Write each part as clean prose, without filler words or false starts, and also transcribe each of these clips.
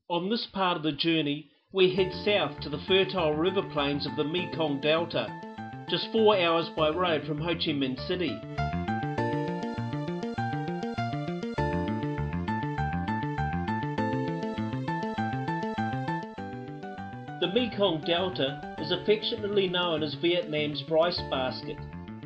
On this part of the journey, we head south to the fertile river plains of the Mekong Delta, just 4 hours by road from Ho Chi Minh City. The Mekong Delta is affectionately known as Vietnam's rice basket.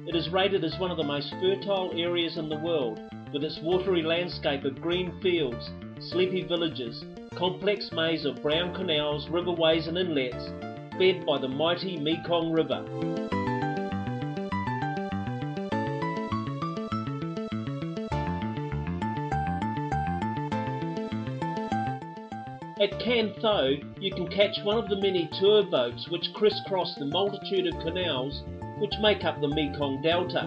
It is rated as one of the most fertile areas in the world, with its watery landscape of green fields, sleepy villages, complex maze of brown canals, riverways and inlets, fed by the mighty Mekong River. At Can Tho, you can catch one of the many tour boats which crisscross the multitude of canals which make up the Mekong Delta.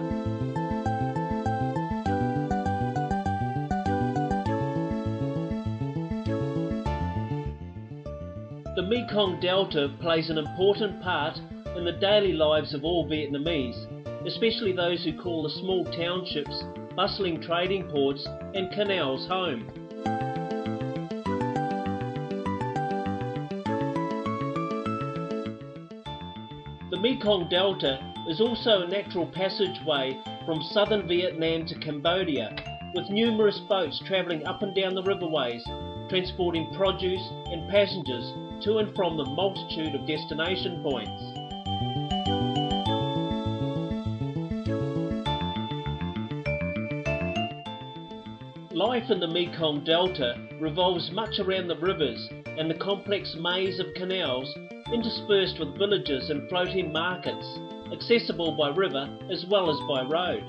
The Mekong Delta plays an important part in the daily lives of all Vietnamese, especially those who call the small townships, bustling trading ports and canals home. The Mekong Delta is also a natural passageway from southern Vietnam to Cambodia, with numerous boats travelling up and down the riverways, transporting produce and passengers to and from the multitude of destination points. Life in the Mekong Delta revolves much around the rivers and the complex maze of canals interspersed with villages and floating markets, accessible by river as well as by road.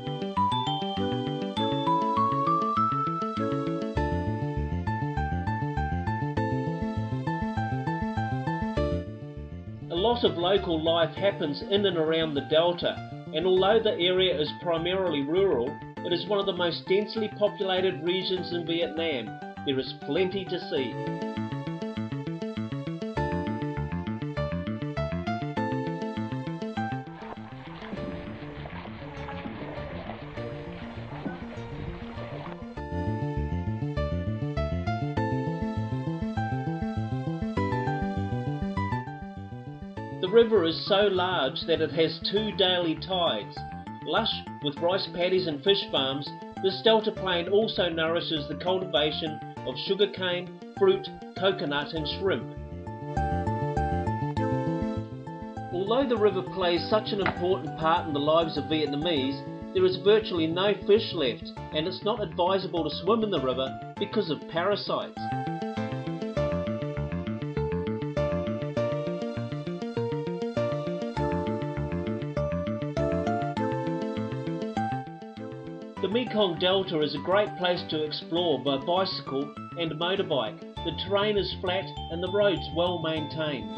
A lot of local life happens in and around the delta, and although the area is primarily rural, it is one of the most densely populated regions in Vietnam. There is plenty to see. The river is so large that it has 2 daily tides. Lush with rice paddies and fish farms, this delta plain also nourishes the cultivation of sugarcane, fruit, coconut and shrimp. Although the river plays such an important part in the lives of Vietnamese, there is virtually no fish left, and it's not advisable to swim in the river because of parasites. The Mekong Delta is a great place to explore by bicycle and motorbike. The terrain is flat and the roads well maintained.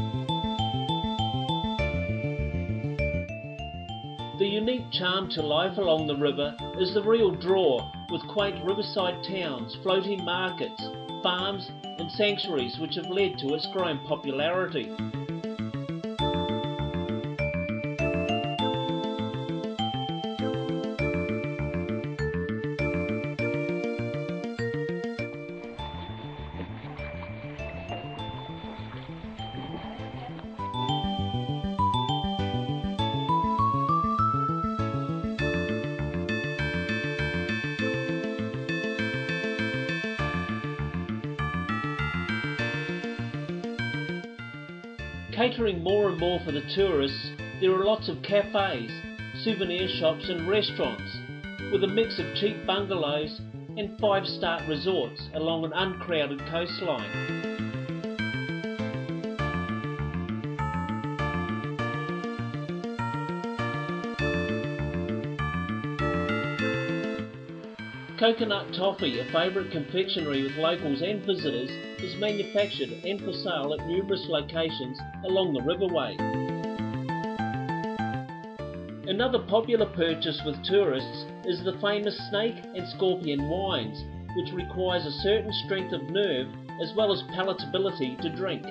The unique charm to life along the river is the real draw, with quaint riverside towns, floating markets, farms and sanctuaries which have led to its growing popularity. Catering more and more for the tourists, there are lots of cafes, souvenir shops and restaurants, with a mix of cheap bungalows and 5-star resorts along an uncrowded coastline. Coconut toffee, a favourite confectionery with locals and visitors, is manufactured and for sale at numerous locations along the riverway. Another popular purchase with tourists is the famous snake and scorpion wines, which requires a certain strength of nerve as well as palatability to drink.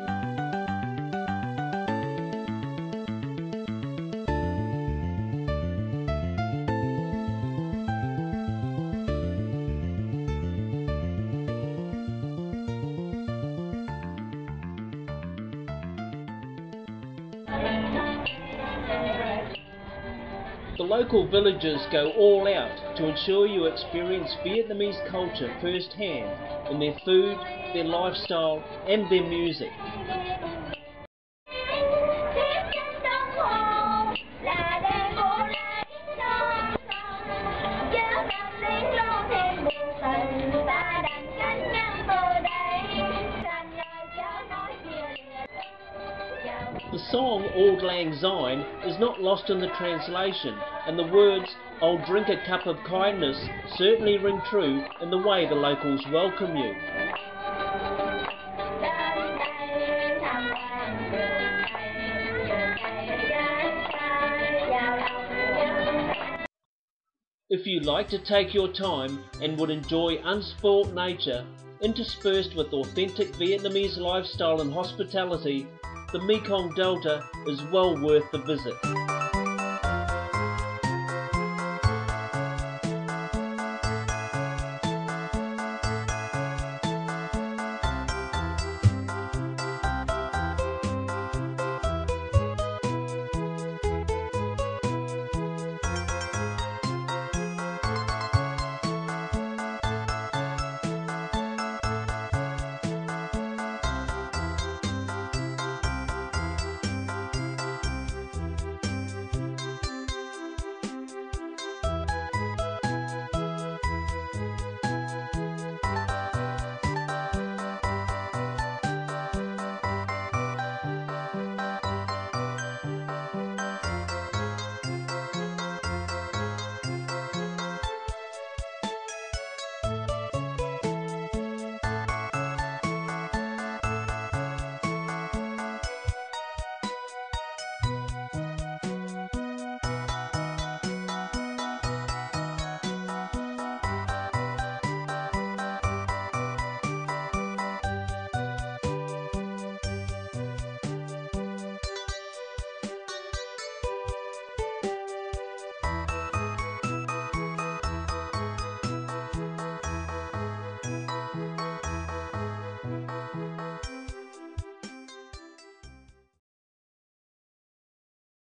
The local villagers go all out to ensure you experience Vietnamese culture firsthand in their food, their lifestyle and their music. The song Auld Lang Syne is not lost in the translation, and the words "I'll drink a cup of kindness" certainly ring true in the way the locals welcome you. If you like to take your time and would enjoy unspoilt nature, interspersed with authentic Vietnamese lifestyle and hospitality, the Mekong Delta is well worth the visit.